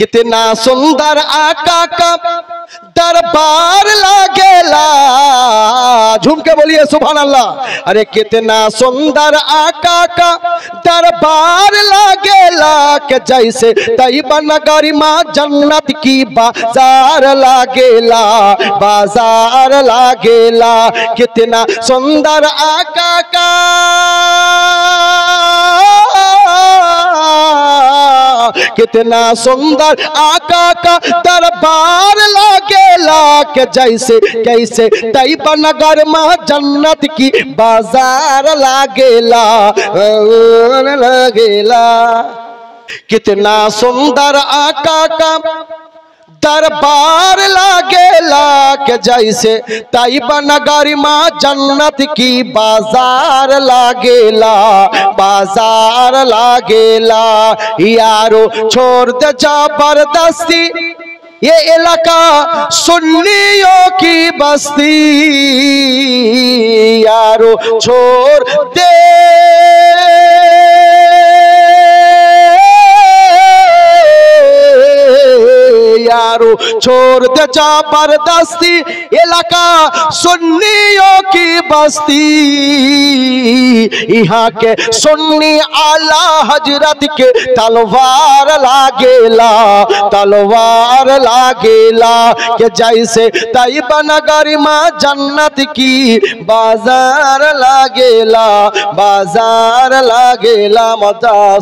कितना सुंदर आका का दरबार लागेला। झूम के बोलिए सुभान अल्लाह। अरे कितना सुंदर आका का दरबार लागेला के जैसे तैयबा नगरी माँ जन्नत की बाजार लागेला, बाजार लागेला। कितना सुंदर आका का कितना सुंदर आका का दरबार लागेला के जैसे कैसे तैयबा नगर में जन्नत की बाजार लागेला लागेला। कितना सुंदर आका का दरबार लागेला के जैसे तैयबा नगरी माँ जन्नत की बाजार लागेला, बाजार लागेला। यारो छोड़ दे जबरदस्ती ये इलाका सुन्नियों की बस्ती। यारो छोड़ दे यारो छोड़ दे जबरदस्ती इलाका सुन्नियों की बस्ती। यहाँ के सुन्नी आला हजरत के तलवार लागेला, तलवार लागेला के जैसे तैयबा नगरी माँ जन्नत की बाजार लागेला, बाजार लागेला। मजा